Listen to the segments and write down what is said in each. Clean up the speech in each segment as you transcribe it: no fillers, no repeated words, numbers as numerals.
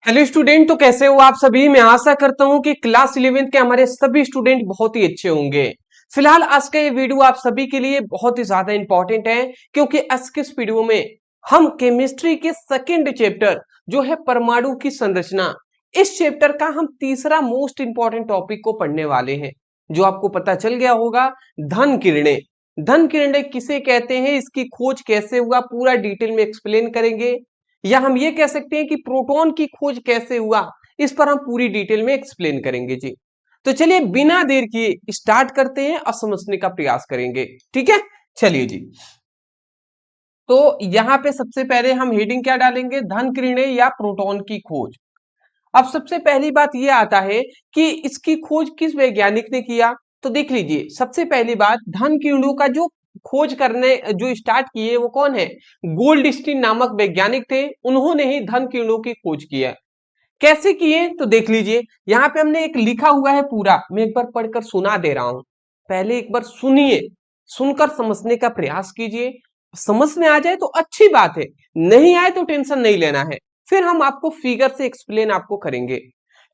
Hello student, तो कैसे हो आप सभी। मैं आशा करता हूं कि क्लास 11th के हमारे सभी स्टूडेंट बहुत ही अच्छे होंगे। फिलहाल आज का ये वीडियो आप सभी के लिए बहुत ही ज्यादा इंपॉर्टेंट है, क्योंकि आज के इस वीडियो में हम केमिस्ट्री के सेकंड चैप्टर जो है परमाणु की संरचना, इस चैप्टर का हम तीसरा मोस्ट इंपॉर्टेंट टॉपिक को पढ़ने वाले हैं। जो आपको पता चल गया होगा, धन किरणें। धन किरणें किसे कहते हैं, इसकी खोज कैसे हुआ, पूरा डिटेल में एक्सप्लेन करेंगे। या हम ये कह सकते हैं कि प्रोटॉन की खोज कैसे हुआ, इस पर हम पूरी डिटेल में एक्सप्लेन करेंगे जी। तो चलिए बिना देर किए स्टार्ट करते हैं और समझने का प्रयास करेंगे। ठीक है, चलिए जी। तो यहां पे सबसे पहले हम हेडिंग क्या डालेंगे, धन किरणें या प्रोटॉन की खोज। अब सबसे पहली बात यह आता है कि इसकी खोज किस वैज्ञानिक ने किया। तो देख लीजिए, सबसे पहली बात, धन किरणों का जो खोज करने जो स्टार्ट किए वो कौन है, गोल्डस्टीन नामक वैज्ञानिक थे। उन्होंने ही धन किरणों की खोज किया। कैसे किए तो देख लीजिए, यहाँ पे हमने एक लिखा हुआ है पूरा, मैं एक बार पढ़कर सुना दे रहा हूं। पहले एक बार सुनिए, सुनकर समझने का प्रयास कीजिए। समझ में आ जाए तो अच्छी बात है, नहीं आए तो टेंशन नहीं लेना है। फिर हम आपको फिगर से एक्सप्लेन आपको करेंगे।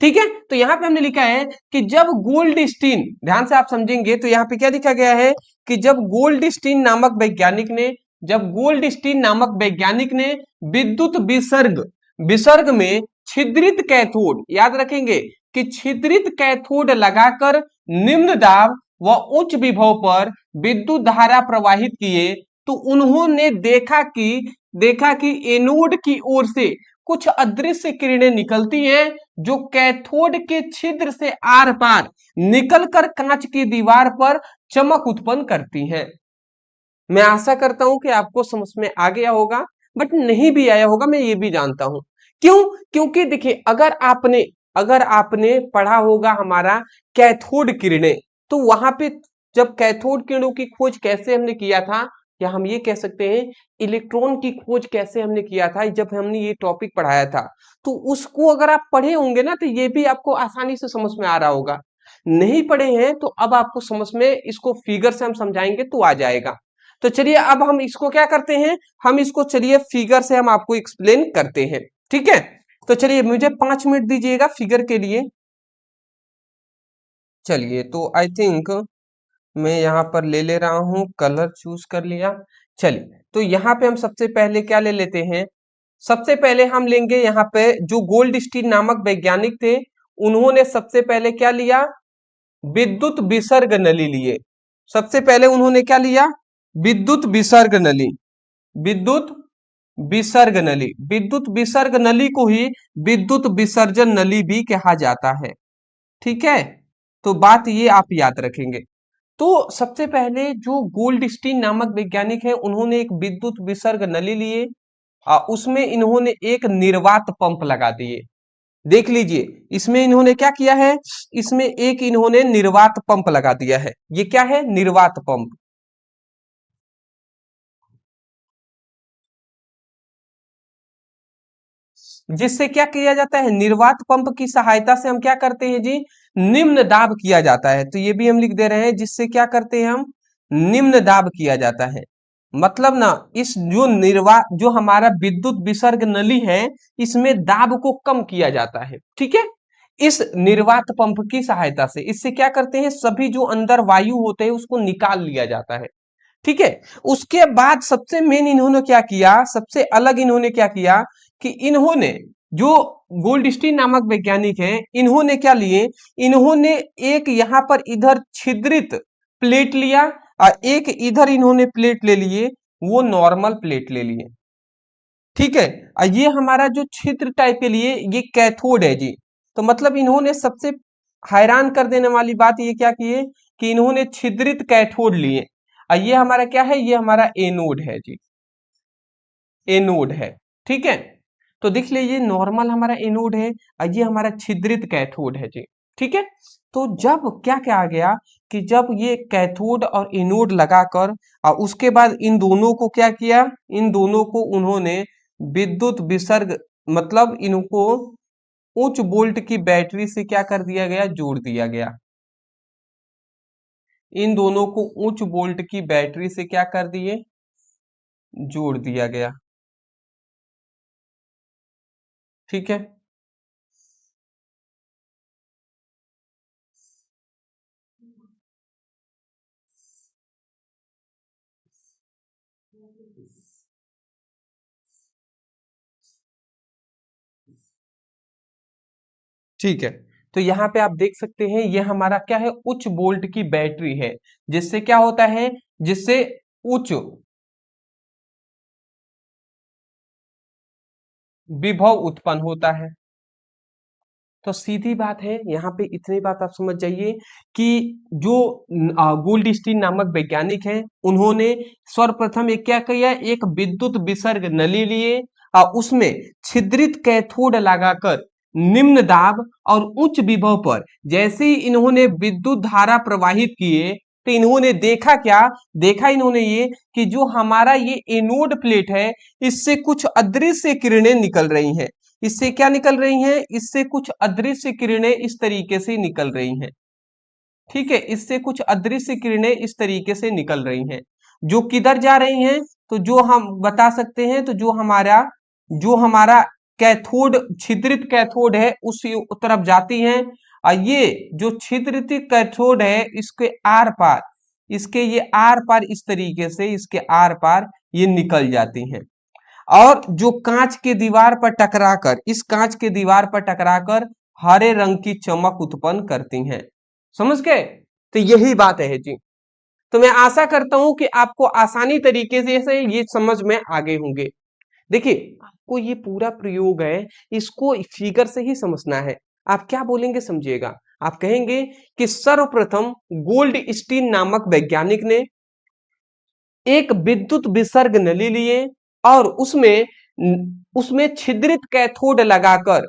ठीक है, तो यहाँ पे हमने लिखा है कि जब गोल्डस्टीन, ध्यान से आप समझेंगे तो यहाँ पे क्या लिखा गया है कि जब गोल्डस्टीन नामक वैज्ञानिक ने, जब गोल्डस्टीन नामक वैज्ञानिक ने विद्युत विसर्ग, विसर्ग में छिद्रित कैथोड, याद रखेंगे कि छिद्रित कैथोड लगाकर निम्न दाब व उच्च विभव पर विद्युत धारा प्रवाहित किए, तो उन्होंने देखा कि एनोड की ओर से कुछ अदृश्य किरणें निकलती हैं, जो कैथोड के छिद्र से आर पार निकलकर कांच की दीवार पर चमक उत्पन्न करती हैं। मैं आशा करता हूं कि आपको समझ में आ गया होगा, बट नहीं भी आया होगा, मैं ये भी जानता हूं। क्यों? क्योंकि देखिए, अगर आपने पढ़ा होगा हमारा कैथोड किरणें, तो वहां पे जब कैथोड किरणों की खोज कैसे हमने किया था, या हम ये कह सकते हैं इलेक्ट्रॉन की खोज कैसे हमने किया था, जब हमने ये टॉपिक पढ़ाया था, तो उसको अगर आप पढ़े होंगे ना, तो ये भी आपको आसानी से समझ में आ रहा होगा। नहीं पढ़े हैं तो अब आपको समझ में, इसको फिगर से हम समझाएंगे तो आ जाएगा। तो चलिए अब हम इसको क्या करते हैं, हम इसको चलिए फिगर से हम आपको एक्सप्लेन करते हैं। ठीक है, तो चलिए मुझे 5 मिनट दीजिएगा फिगर के लिए। चलिए, तो आई थिंक मैं यहाँ पर ले ले रहा हूँ, कलर चूज कर लिया। चलिए, तो यहाँ पे हम सबसे पहले क्या ले लेते हैं, सबसे पहले हम लेंगे यहाँ पे जो गोल्डस्टीन नामक वैज्ञानिक थे, उन्होंने सबसे पहले क्या लिया, विद्युत विसर्ग नली लिए। सबसे पहले उन्होंने क्या लिया, विद्युत विसर्ग नली, विद्युत विसर्ग नली। विद्युत विसर्ग नली को ही विद्युत विसर्जन नली भी कहा जाता है। ठीक है, तो बात ये आप याद रखेंगे। तो सबसे पहले जो गोल्डस्टीन नामक वैज्ञानिक है, उन्होंने एक विद्युत विसर्ग नली लिए, उसमें इन्होंने एक निर्वात पंप लगा दिए। देख लीजिए, इसमें इन्होंने क्या किया है, इसमें एक इन्होंने निर्वात पंप लगा दिया है। ये क्या है, निर्वात पंप। जिससे क्या किया जाता है, निर्वात पंप की सहायता से हम क्या करते हैं जी, निम्न दाब किया जाता है। तो ये भी हम लिख दे रहे हैं, जिससे क्या करते हैं हम, निम्न दाब किया जाता है। मतलब ना, इस जो जो हमारा विद्युत विसर्ग नली है, इसमें दाब को कम किया जाता है। ठीक है, इस निर्वात पंप की सहायता से इससे क्या करते हैं, सभी जो अंदर वायु होते हैं उसको निकाल लिया जाता है। ठीक है, उसके बाद सबसे मेन इन्होंने क्या किया, सबसे अलग इन्होंने क्या किया कि इन्होंने जो गोल्डस्टीन नामक वैज्ञानिक हैं, इन्होंने क्या लिए, इन्होंने एक यहां पर इधर छिद्रित प्लेट लिया और एक इधर इन्होंने प्लेट ले लिए, वो नॉर्मल प्लेट ले लिए। ठीक है, और ये हमारा जो छिद्र टाइप के लिए ये कैथोड है जी। तो मतलब इन्होंने सबसे हैरान कर देने वाली बात ये क्या किए कि इन्होंने छिद्रित कैथोड लिए, और ये हमारा क्या है, ये हमारा एनोड है जी, एनोड है। ठीक है, तो देख लीजिए, नॉर्मल हमारा एनोड है और ये हमारा छिद्रित कैथोड है जी। ठीक है, तो जब क्या क्या आ गया कि जब ये कैथोड और एनोड लगाकर और उसके बाद इन दोनों को क्या किया, इन दोनों को उन्होंने विद्युत विसर्ग, मतलब इनको उच्च वोल्ट की बैटरी से क्या कर दिया गया, जोड़ दिया गया। इन दोनों को उच्च वोल्ट की बैटरी से क्या कर दिए, जोड़ दिया गया। ठीक है, ठीक है, तो यहाँ पे आप देख सकते हैं ये हमारा क्या है, उच्च वोल्ट की बैटरी है, जिससे क्या होता है, जिससे उच्च विभव उत्पन्न होता है। तो सीधी बात है, यहाँ पे इतनी बात आप समझ जाइए कि जो गोल्डस्टीन नामक वैज्ञानिक हैं, उन्होंने सर्वप्रथम एक क्या किया, एक विद्युत विसर्ग नली लिए और उसमें छिद्रित कैथोड लगाकर निम्न दाब और उच्च विभव पर जैसे ही इन्होंने विद्युत धारा प्रवाहित किए, तो इन्होंने देखा क्या, देखा इन्होंने ये कि जो हमारा ये एनोड प्लेट है, इससे कुछ अदृश्य किरणें निकल रही हैं। इससे क्या निकल रही हैं, इससे कुछ अदृश्य किरणें इस तरीके से निकल रही हैं। ठीक है, इससे कुछ अदृश्य किरणें इस तरीके से निकल रही हैं, जो किधर जा रही हैं, तो जो हम बता सकते हैं, तो जो हमारा कैथोड, छिद्रित कैथोड है, उस तरफ जाती हैं। और ये जो छिद्रित कैथोड है, इसके आर पार, इसके ये आर पार इस तरीके से, इसके आर पार ये निकल जाती हैं। और जो कांच के दीवार पर टकराकर, इस कांच के दीवार पर टकराकर हरे रंग की चमक उत्पन्न करती हैं। समझ गए? तो यही बात है जी। तो मैं आशा करता हूं कि आपको आसानी तरीके से ये समझ में आ गए होंगे। देखिए, आपको ये पूरा प्रयोग है, इसको फिगर से ही समझना है। आप क्या बोलेंगे समझिएगा, आप कहेंगे कि सर्वप्रथम गोल्ड स्टीन नामक वैज्ञानिक ने एक विद्युत विसर्ग नली लिए और उसमें छिद्रित कैथोड लगाकर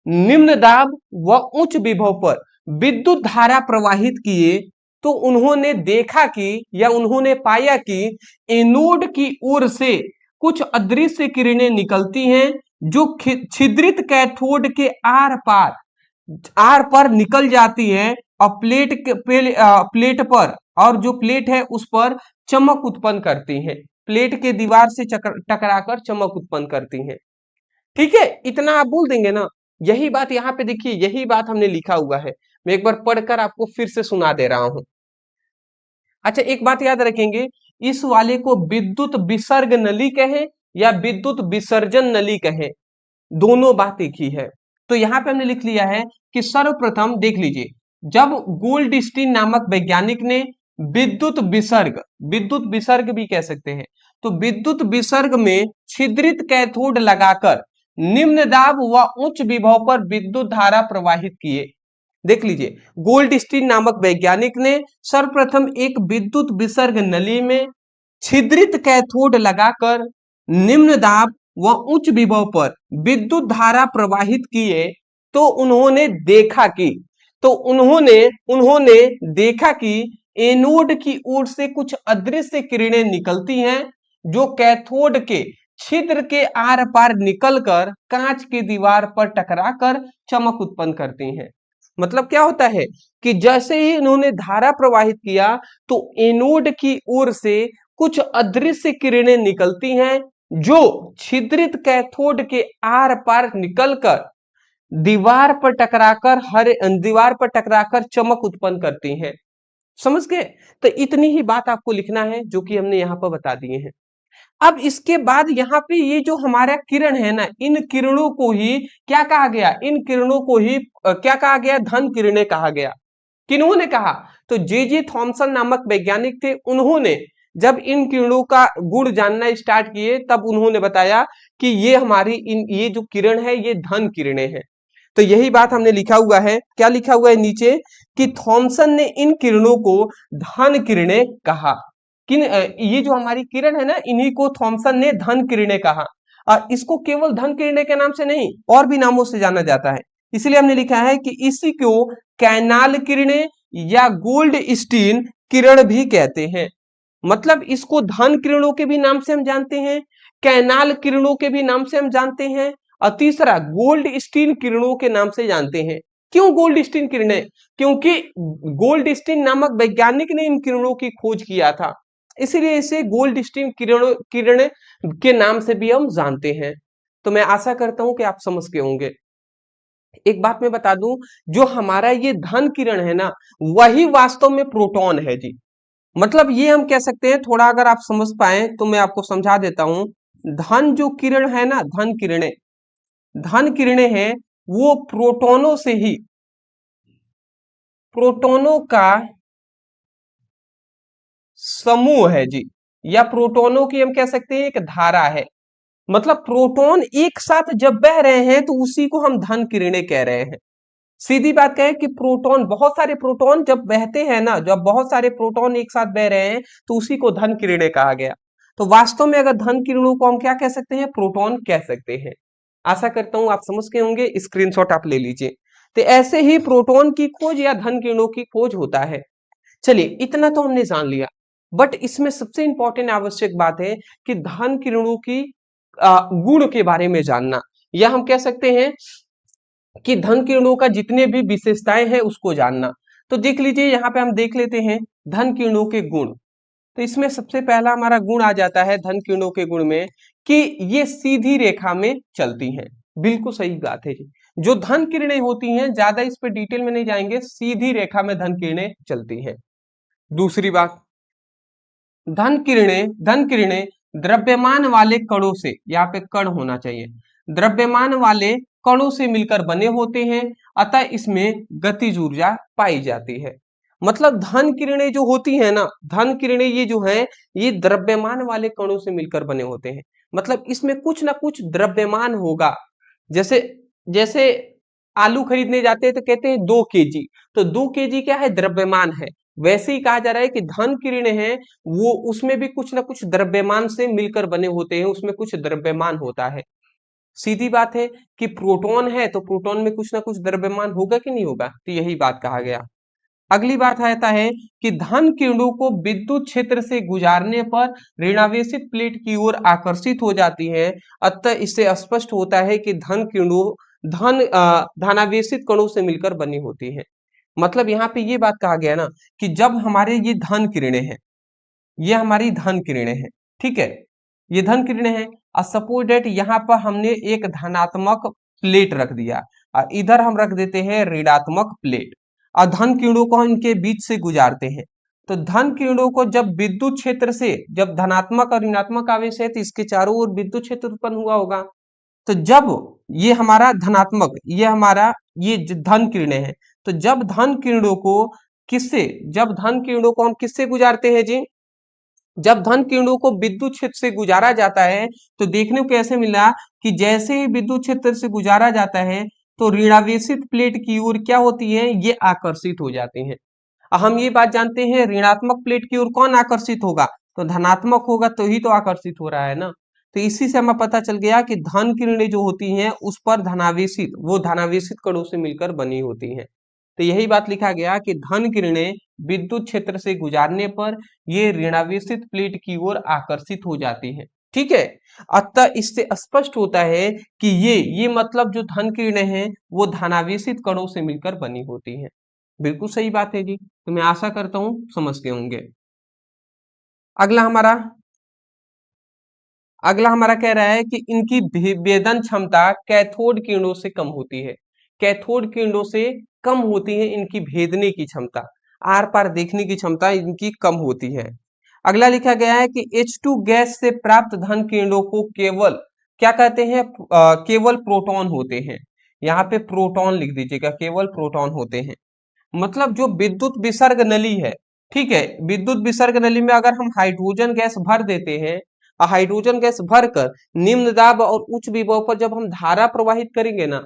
निम्न दाब व उच्च विभव पर विद्युत धारा प्रवाहित किए, तो उन्होंने देखा कि, या उन्होंने पाया कि एनोड की ओर से कुछ अदृश्य किरणें निकलती हैं, जो छिद्रित कैथोड के आर पर निकल जाती है और प्लेट पर, और जो प्लेट है उस पर चमक उत्पन्न करती हैं, प्लेट के दीवार से टकराकर चमक उत्पन्न करती हैं। ठीक है, इतना आप बोल देंगे ना। यही बात यहाँ पे देखिए, यही बात हमने लिखा हुआ है, मैं एक बार पढ़कर आपको फिर से सुना दे रहा हूं। अच्छा, एक बात याद रखेंगे, इस वाले को विद्युत विसर्ग नली कहें या विद्युत विसर्जन नली कहें, दोनों बात एक ही है। तो यहाँ पे हमने लिख लिया है कि सर्वप्रथम देख लीजिए, जब गोल्डस्टीन नामक वैज्ञानिक ने विद्युत विसर्ग भी कह सकते हैं, तो विद्युत विसर्ग में छिद्रित कैथोड लगाकर निम्न दाब व उच्च विभव पर विद्युत धारा प्रवाहित किए। देख लीजिए, गोल्डस्टीन नामक वैज्ञानिक ने सर्वप्रथम एक विद्युत विसर्ग नली में छिद्रित कैथोड लगाकर निम्न दाब व उच्च विभव पर विद्युत धारा प्रवाहित किए, तो उन्होंने देखा कि, उन्होंने देखा कि एनोड की ओर से कुछ अदृश्य किरणें निकलती हैं, जो कैथोड के छिद्र के आर पार निकलकर कांच की दीवार पर टकराकर चमक उत्पन्न करती हैं। मतलब क्या होता है कि जैसे ही इन्होंने धारा प्रवाहित किया, तो एनोड की ओर से कुछ अदृश्य किरणें निकलती हैं, जो छिद्रित कैथोड के आर पार निकलकर दीवार पर टकराकर चमक उत्पन्न करती हैं। समझ गए? तो इतनी ही बात आपको लिखना है, जो कि हमने यहाँ पर बता दिए हैं। अब इसके बाद यहाँ पे ये जो हमारा किरण है ना, इन किरणों को ही क्या कहा गया, इन किरणों को ही क्या कहा गया, धन किरणें कहा गया। किन्होंने कहा, तो जे थॉमसन नामक वैज्ञानिक थे, उन्होंने जब इन किरणों का गुण जानना स्टार्ट किए, तब उन्होंने बताया कि ये जो किरण है, ये धन किरणें हैं। तो यही बात हमने लिखा हुआ है, क्या लिखा हुआ है नीचे, कि थॉमसन ने इन किरणों को धन किरणें कहा। ये जो हमारी किरण है ना, इन्हीं को थॉमसन ने धन किरणें कहा। इसको केवल धन किरणें के नाम से नहीं, और भी नामों से जाना जाता है। इसलिए हमने लिखा है कि इसी को कैनाल किरणें या गोल्ड स्टीन किरण भी कहते हैं। मतलब इसको धन किरणों के भी नाम से हम जानते हैं, कैनाल किरणों के भी नाम से हम जानते हैं, और तीसरा गोल्ड स्टीन किरणों के नाम से जानते हैं। क्यों गोल्ड स्टीन किरणें? क्योंकि गोल्ड स्टीन नामक वैज्ञानिक ने इन किरणों की खोज किया था, इसलिए इसे गोल्ड स्टीन किरण के नाम से भी हम जानते हैं। तो मैं आशा करता हूं कि आप समझ गए होंगे। एक बात मैं बता दूं, जो हमारा ये धन किरण है ना, वही वास्तव में प्रोटॉन है जी। मतलब ये हम कह सकते हैं, थोड़ा अगर आप समझ पाए तो मैं आपको समझा देता हूं। धन जो किरण है ना, धन किरणें हैं, वो प्रोटोनों से ही, प्रोटोनों का समूह है जी, या प्रोटोनों की हम कह सकते हैं एक धारा है। मतलब प्रोटॉन एक साथ जब बह रहे हैं तो उसी को हम धन किरणें कह रहे हैं। सीधी बात कहें कि प्रोटॉन, बहुत सारे प्रोटॉन जब बहते हैं ना, जब बहुत सारे प्रोटॉन एक साथ बह रहे हैं तो उसी को धन किरणें कहा गया। तो वास्तव में अगर धन किरणों को हम क्या कह सकते हैं, प्रोटॉन कह सकते हैं। आशा करता हूं आप समझ गए होंगे, स्क्रीनशॉट आप ले लीजिए। तो ऐसे ही प्रोटॉन की खोज या धन किरणों की खोज होता है। चलिए इतना तो हमने जान लिया, बट इसमें सबसे इंपॉर्टेंट आवश्यक बात है कि धन किरणों की गुण के बारे में जानना, या हम कह सकते हैं कि धन किरणों का जितने भी विशेषताएं हैं उसको जानना। तो देख लीजिए यहाँ पे हम देख लेते हैं धन किरणों के गुण। तो इसमें सबसे पहला हमारा गुण आ जाता है धन किरणों के गुण में कि ये सीधी रेखा में चलती हैं। बिल्कुल सही बात है जी, जो धन किरणें होती हैं, ज्यादा इस पे डिटेल में नहीं जाएंगे, सीधी रेखा में धन किरणें चलती हैं। दूसरी बात, धन किरणें द्रव्यमान वाले कणों से, यहाँ पे कण होना चाहिए, द्रव्यमान वाले कणों से मिलकर बने होते हैं, अतः इसमें गतिज ऊर्जा पाई जाती है। मतलब धन किरणें जो होती है ना, धन किरणें ये जो है, ये द्रव्यमान वाले कणों से मिलकर बने होते हैं। मतलब इसमें कुछ ना कुछ द्रव्यमान होगा। जैसे जैसे आलू खरीदने जाते हैं तो कहते हैं 2 kg, तो 2 kg क्या है, द्रव्यमान है। वैसे ही कहा जा रहा है कि धन किरणें हैं, वो उसमें भी कुछ ना कुछ द्रव्यमान से मिलकर बने होते हैं, उसमें कुछ द्रव्यमान होता है। सीधी बात है कि प्रोटॉन है तो प्रोटॉन में कुछ ना कुछ द्रव्यमान होगा कि नहीं होगा, तो यही बात कहा गया। अगली बात आता है कि धन किरणों को विद्युत क्षेत्र से गुजारने पर ऋणावेशित प्लेट की ओर आकर्षित हो जाती है, अतः इससे स्पष्ट होता है कि धन किरणों धनावेशित कणों से मिलकर बनी होती है। मतलब यहाँ पे ये बात कहा गया ना कि जब हमारे ये धन किरणें हैं, ये हमारी धन किरणें हैं, ठीक है, ये धन किरणें हैं, और सपोज डेट यहाँ पर हमने एक धनात्मक प्लेट रख दिया और इधर हम रख देते हैं ऋणात्मक प्लेट, और धन किरणों को हम इनके बीच से गुजारते हैं। तो धन किरणों को जब विद्युत क्षेत्र से, जब धनात्मक और ऋणात्मक आवेश है तो इसके चारों ओर विद्युत क्षेत्र उत्पन्न हुआ होगा। तो जब ये हमारा धनात्मक, ये हमारा ये धन किरणें हैं, तो जब धन किरणों को किससे, जब धन किरणों को हम किससे गुजारते हैं जी, जब धन किरणों को विद्युत क्षेत्र से गुजारा जाता है, तो देखने को कैसे मिला कि जैसे ही विद्युत क्षेत्र से गुजारा जाता है तो ऋणावेशित प्लेट की ओर क्या होती है, ये आकर्षित हो जाती हैं। हम ये बात जानते हैं ऋणात्मक प्लेट की ओर कौन आकर्षित होगा, तो धनात्मक होगा, तो ही तो आकर्षित हो रहा है ना। तो इसी से हमें पता चल गया कि धन किरणें जो होती हैं उस पर धनावेशित, वो धनावेशित कणों से मिलकर बनी होती हैं। तो यही बात लिखा गया कि धन किरणें विद्युत क्षेत्र से गुजारने पर ये ऋणावेशित प्लेट की ओर आकर्षित हो जाती हैं, ठीक है। अतः इससे स्पष्ट होता है कि ये मतलब जो धन किरणें हैं वो धनावेशित कणों से मिलकर बनी होती हैं। बिल्कुल सही बात है जी, तो मैं आशा करता हूं समझ गए होंगे। अगला हमारा अगला हमारा कह रहा है कि इनकी भेदन क्षमता कैथोड किरणों से कम होती है। कैथोड किरणों से कम होती है इनकी भेदने की क्षमता, आर पार देखने की क्षमता इनकी कम होती है। अगला लिखा गया है कि H2 गैस से प्राप्त धन किरणों को केवल क्या कहते हैं, केवल प्रोटॉन होते हैं। यहाँ पे प्रोटॉन लिख दीजिएगा, केवल प्रोटॉन होते हैं। मतलब जो विद्युत विसर्ग नली है, ठीक है, विद्युत विसर्ग नली में अगर हम हाइड्रोजन गैस भर देते हैं, और हाइड्रोजन गैस भरकर निम्न दाब और उच्च विभव पर जब हम धारा प्रवाहित करेंगे ना,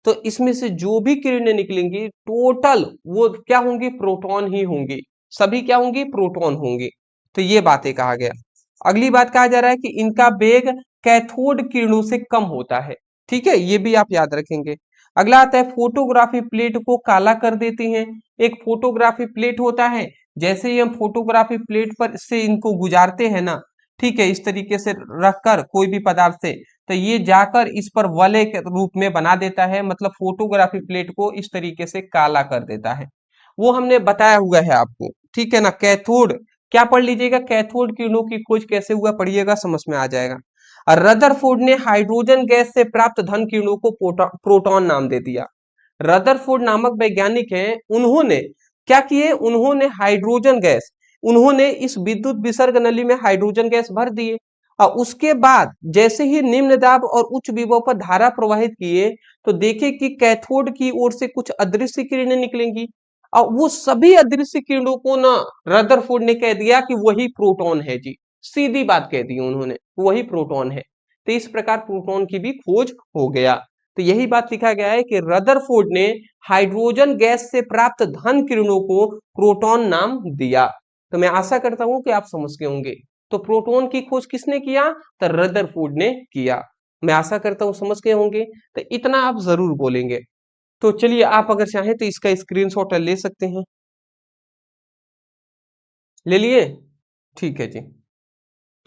तो इसमें से जो भी किरणें निकलेंगी टोटल वो क्या होंगी, प्रोटॉन ही होंगी, सभी क्या होंगी, प्रोटॉन होंगी। तो ये बातें कहा गया। अगली बात कहा जा रहा है कि इनका वेग कैथोड किरणों से कम होता है, ठीक है, ये भी आप याद रखेंगे। अगला आता है फोटोग्राफी प्लेट को काला कर देती हैं। एक फोटोग्राफी प्लेट होता है, जैसे ही हम फोटोग्राफी प्लेट पर से इनको गुजारते हैं ना, ठीक है, इस तरीके से रखकर कोई भी पदार्थ से, तो ये जाकर इस पर वलय के रूप में बना देता है, मतलब फोटोग्राफी प्लेट को इस तरीके से काला कर देता है। वो हमने बताया हुआ है आपको, ठीक है ना। कैथोड क्या पढ़ लीजिएगा, कैथोड किरणों की खोज कैसे हुआ पढ़िएगा, समझ में आ जाएगा। रदरफोर्ड ने हाइड्रोजन गैस से प्राप्त धन किरणों को प्रोटॉन नाम दे दिया। रदरफोर्ड नामक वैज्ञानिक हैं, उन्होंने क्या किए, उन्होंने हाइड्रोजन गैस, उन्होंने इस विद्युत विसर्ग नली में हाइड्रोजन गैस भर दिए और उसके बाद जैसे ही निम्न दाब और उच्च विभव पर धारा प्रवाहित किए तो देखे कि कैथोड की ओर से कुछ अदृश्य किरणें निकलेंगी और वो सभी अदृश्य किरणों को ना रदरफोर्ड ने कह दिया कि वही प्रोटॉन है जी। सीधी बात कह दी उन्होंने, वही प्रोटॉन है। तो इस प्रकार प्रोटॉन की भी खोज हो गया। तो यही बात लिखा गया है कि रदरफोर्ड ने हाइड्रोजन गैस से प्राप्त धन किरणों को प्रोटॉन नाम दिया। तो मैं आशा करता हूं कि आप समझ गए होंगे। तो प्रोटॉन की खोज किसने किया? तो रदरफोर्ड ने किया। मैं आशा करता हूं समझ गए होंगे। तो इतना आप जरूर बोलेंगे। तो चलिए आप अगर चाहें तो इसका स्क्रीनशॉट ले सकते हैं। ले लिए? ठीक है जी।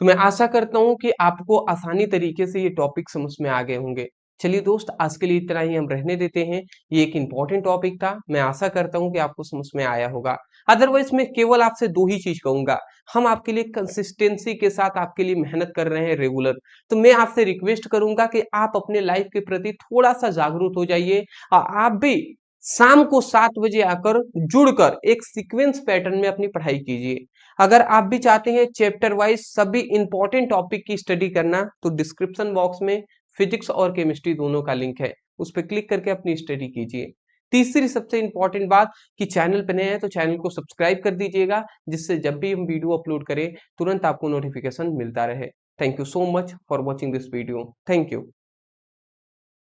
तो मैं आशा करता हूं कि आपको आसानी तरीके से ये टॉपिक समझ में आ गए होंगे। चलिए दोस्त, आज के लिए इतना ही हम रहने देते हैं। ये एक इंपॉर्टेंट टॉपिक था, मैं आशा करता हूं कि आपको समझ में आया होगा। अदरवाइज मैं केवल आपसे दो ही चीज कहूंगा। हम आपके लिए कंसिस्टेंसी के साथ आपके लिए मेहनत कर रहे हैं रेगुलर। तो मैं आपसे रिक्वेस्ट करूंगा कि आप अपने लाइफ के प्रति थोड़ा सा जागरूक हो जाइए और आप भी शाम को 7 बजे आकर जुड़कर एक सीक्वेंस पैटर्न में अपनी पढ़ाई कीजिए। अगर आप भी चाहते हैं चैप्टर वाइज सभी इंपॉर्टेंट टॉपिक की स्टडी करना तो डिस्क्रिप्शन बॉक्स में फिजिक्स और केमिस्ट्री दोनों का लिंक है, उस पर क्लिक करके अपनी स्टडी कीजिए। तीसरी सबसे इंपॉर्टेंट बात कि चैनल पर नए हैं तो चैनल को सब्सक्राइब कर दीजिएगा, जिससे जब भी हम वीडियो अपलोड करें तुरंत आपको नोटिफिकेशन मिलता रहे। Thank you so much for watching this video. Thank you.